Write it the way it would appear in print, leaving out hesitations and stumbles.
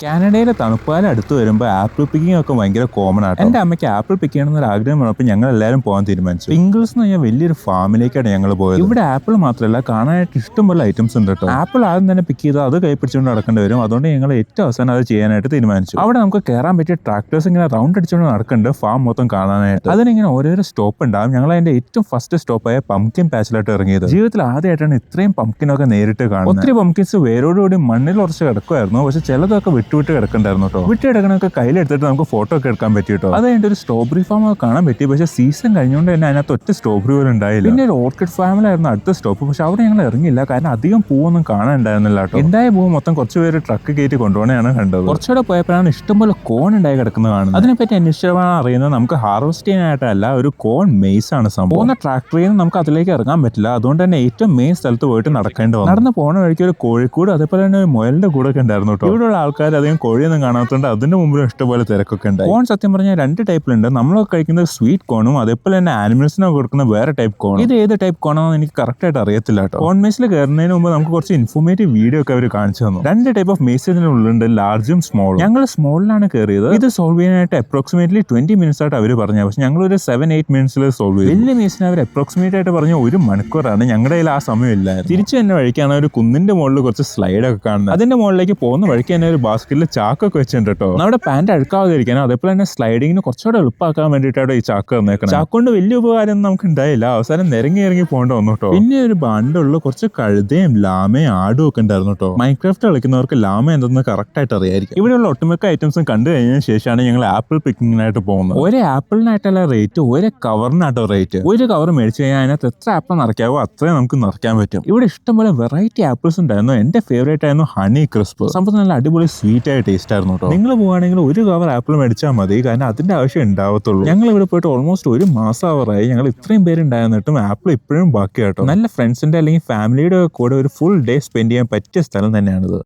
കാനഡയിലെ തണുപ്പുകാലം അടുത്ത് വരുമ്പോൾ ആപ്പിൾ പിക്കിംഗ് ഒക്കെ ഭയങ്കര കോമൺ ആണ്. എന്റെ അമ്മയ്ക്ക് ആപ്പിൾ പിക്ക് ചെയ്യണമെന്നൊരു ആഗ്രഹം വന്നപ്പോൾ ഞങ്ങൾ എല്ലാവരും പോകാൻ തീരുമാനിച്ചു. പിങ്കിൾസ് എന്ന് പറഞ്ഞാൽ വലിയൊരു ഫാമിലേക്കാണ് ഞങ്ങൾ പോയത്. ഇവിടെ ആപ്പിൾ മാത്രമല്ല കാണാനായിട്ട് ഇഷ്ടംപോലെ ഐറ്റംസ് ഉണ്ട് കേട്ടോ. ആപ്പിൾ ആദ്യം തന്നെ പിക്ക് ചെയ്ത് അത് കൈപ്പിടിച്ചുകൊണ്ട് നടക്കേണ്ടി വരും. അതുകൊണ്ട് ഞങ്ങൾ ഏറ്റവും അവസാനം അത് ചെയ്യാനായിട്ട് തീരുമാനിച്ചു. അവിടെ നമുക്ക് കയറാൻ പറ്റിയ ട്രാക്ടേഴ്സ് ഇങ്ങനെ റൗണ്ട് അടിച്ചുകൊണ്ട് നടക്കുന്നുണ്ട് ഫാം മൊത്തം കാണാനായിട്ട്. അതിനിങ്ങനെ ഓരോരോ സ്റ്റോപ്പ് ഉണ്ടാവും. ഞങ്ങൾ അതിന്റെ ഏറ്റവും ഫസ്റ്റ് സ്റ്റോപ്പായ പംകിൻ പാച്ചിലോട്ട് ഇറങ്ങിയത്. ജീവിതത്തിൽ ആദ്യമായിട്ടാണ് ഇത്രയും പംകിനൊക്കെ നേരിട്ട് കാണുന്നത്. ഒത്തിരി പംകിൻസ് വേരോടുകൂടി മണ്ണിൽ ഉറച്ച് കിടക്കുമായിരുന്നു. പക്ഷെ ചിലതൊക്കെ വിട്ടുവിട്ട് കിടക്കണ്ടായിരുന്നു കേട്ടോ. വിട്ട് കിടക്കണൊക്കെ കയ്യിലെടുത്തിട്ട് നമുക്ക് ഫോട്ടോ ഒക്കെ എടുക്കാൻ പറ്റിട്ടോ. അത് കഴിഞ്ഞിട്ട് ഒരു സ്ട്രോബെറി ഫാം ഒക്കെ കാണാൻ പറ്റി. പക്ഷെ സീസൺ കഴിഞ്ഞുകൊണ്ട് തന്നെ അതിനകത്ത് ഒറ്റ സ്ട്രോബെറി പോലും ഉണ്ടായില്ല. പിന്നെ ഒരു ഓർക്കിഡ് ഫാമിലായിരുന്നു അടുത്ത സ്റ്റോപ്പ്. പക്ഷെ അവിടെ ഞങ്ങൾ ഇറങ്ങിയില്ല, കാരണം അധികം പൂവൊന്നും കാണാൻ ഉണ്ടായിരുന്നില്ല കേട്ടോ. ഉണ്ടായ പൂവ് മൊത്തം കുറച്ച് പേര് ട്രക്ക് കയറ്റി കൊണ്ടുപോകണയാണ് കണ്ടത്. കുറച്ചുകൂടെ പോയപ്പോഴാണ് ഇഷ്ടംപോലെ കോൺ ഉണ്ടായി കിടക്കുന്നത് കാണുന്നത്. അതിനെപ്പറ്റി അന്വേഷിച്ചാണ് അറിയുന്നത് നമുക്ക് ഹാർവസ്റ്റ് ചെയ്യാനായിട്ടല്ല, ഒരു കോൺ മെയ്സ് ആണ് സംഭവം. പോകുന്ന ട്രാക്ടറിൽ നിന്ന് നമുക്ക് അതിലേക്ക് ഇറങ്ങാൻ പറ്റില്ല. അതുകൊണ്ട് തന്നെ ഏറ്റവും മെയിൻ സ്ഥലത്ത് പോയിട്ട് നടക്കേണ്ടി വന്നു. നടന്ന് പോണ വഴിക്ക് ഒരു കോഴിക്കൂട് അതേപോലെ തന്നെ ഒരു മുയലിന്റെ കൂടെ ഒക്കെ ഉണ്ടായിരുന്നു കേട്ടോ. ഇവിടെയുള്ള ആൾക്കാർ അധികം കോഴിയൊന്നും കാണാത്തതുകൊണ്ട് അതിന്റെ മുമ്പിലും ഇഷ്ടംപോലെ തിരക്കൊക്കെ ഉണ്ട്. കോൺ സത്യം പറഞ്ഞാൽ രണ്ട് ടൈപ്പിലുണ്ട്. നമ്മളൊക്കെ കഴിക്കുന്നത് സ്വീറ്റ് കോണും അതേപോലെ തന്നെ ആനിമൽസിനൊക്കെ കൊടുക്കുന്ന വേറെ ടൈപ്പ് കോൺ. ഇത് ഏത് ടൈപ്പ് കോണാണെന്ന് എനിക്ക് കറക്റ്റ് ആയിട്ട് അറിയത്തില്ല കേട്ടോ. കോൺ മേസിൽ കയറുന്നതിന് മുമ്പ് നമുക്ക് കുറച്ച് ഇൻഫോർമേറ്റീവ് വീഡിയോ ഒക്കെ അവർ കാണിച്ചു തന്നു. രണ്ട് ടൈപ്പ് ഓഫ് മേസ് ഇതിനുള്ളുണ്ട്, ലാർജും സ്മോളും. ഞങ്ങൾ സ്മോളിലാണ് കയറിയത്. ഇത് സോൾവ് ചെയ്യാനായിട്ട് അപ്രോക്സിമേറ്റ്ലി 20 minutes ആയിട്ട് അവർ പറഞ്ഞു. പക്ഷെ ഞങ്ങൾ ഒരു 7-8 minutes സോൾവ് ചെയ്തു. വലിയ മേസിന് അവർ അപ്രോക്സിമേറ്റ് ആയിട്ട് പറഞ്ഞ 1 മണിക്കൂറാണ്. ഞങ്ങളുടെ കയ്യിൽ ആ സമയം ഇല്ലായിരുന്നു. തിരിച്ചു തന്നെ വഴിക്കാണ് ഒരു കുന്നിന്റെ മുകളിൽ കുറച്ച് സ്ലൈഡൊക്കെ കാണുന്നത്. അതിന്റെ മുകളിലേക്ക് പോകുന്ന വഴിക്ക് തന്നെ ഒരു ബാസ്കറ്റിൽ ചാക്കൊക്കെ വെച്ചിട്ടുണ്ട് കേട്ടോ. നമ്മുടെ പാന്റ് അഴുക്കാതിരിക്കാനോ അതേപോലെ തന്നെ സ്ലൈഡിങ്ങിന് കുറച്ചുകൂടെ എളുപ്പമാക്കാൻ വേണ്ടിയിട്ടാണ് ഈ ചാക്ക് തന്നേക്കണം. ചാക്കൊണ്ട് വലിയ ഉപകാരം നമുക്ക് ഉണ്ടായില്ല. അവസാനം നിരങ്ങി ഇറങ്ങി പോകേണ്ട വന്നു കേട്ടോ. പിന്നെ ഒരു ബാണ്ടുള്ള കുറച്ച് കഴുതയും ലാമയും ആടും ഒക്കെ ഉണ്ടായിരുന്നു കേട്ടോ. മൈൻക്രാഫ്റ്റ് കളിക്കുന്നവർക്ക് ലാമ എന്തെന്ന് കറക്റ്റ് ആയിട്ട് അറിയായിരിക്കും. ഇവിടെയുള്ള ഒട്ടുമിക്ക ഐറ്റംസും കണ്ടു കഴിഞ്ഞതിന് ശേഷമാണ് ഞങ്ങൾ ആപ്പിൾ പിക്കിങ്ങിനായിട്ട് പോകുന്നത്. ഒരു ആപ്പിളിനായിട്ടുള്ള റേറ്റ് ഒരു കവറിനാട്ടോ റേറ്റ്. ഒരു കവർ മേടിച്ചു കഴിഞ്ഞാൽ അതിനകത്ത് എത്ര ആപ്പിൾ നിറയ്ക്കാവോ അത്രയും നമുക്ക് നിറയ്ക്കാൻ പറ്റും. ഇവിടെ ഇഷ്ടംപോലെ വെറൈറ്റി ആപ്പിൾസ് ഉണ്ടായിരുന്നു. എന്റെ ഫേവറേറ്റ് ആയിരുന്നു ഹണി ക്രിസ്പ്. സംഭവം നല്ല അടിപൊളി സ്വീറ്റ് ആയ ടേസ്റ്റ് ആയിരുന്നു കേട്ടോ. നിങ്ങൾ പോവുകയാണെങ്കിൽ ഒരു കവർ ആപ്പിൾ മേടിച്ചാൽ മതി, കാരണം അതിന്റെ ആവശ്യം ഉണ്ടാവത്തുള്ളൂ. ഞങ്ങൾ ഇവിടെ പോയിട്ട് ഓൾമോസ്റ്റ് 1 മാസം ആവറായി. ഞങ്ങൾ ഇത്രയും പേരുണ്ടായിരുന്നിട്ടും ആപ്പിൾ ഇപ്പോഴും ബാക്കി കേട്ടോ. നല്ല ഫ്രണ്ട്സിന്റെ അല്ലെങ്കിൽ ഫാമിലിയുടെ കൂടെ ഒരു ഫുൾ ഡേ സ്പെൻഡ് ചെയ്യാൻ പറ്റിയ സ്ഥലം തന്നെയാണിത്.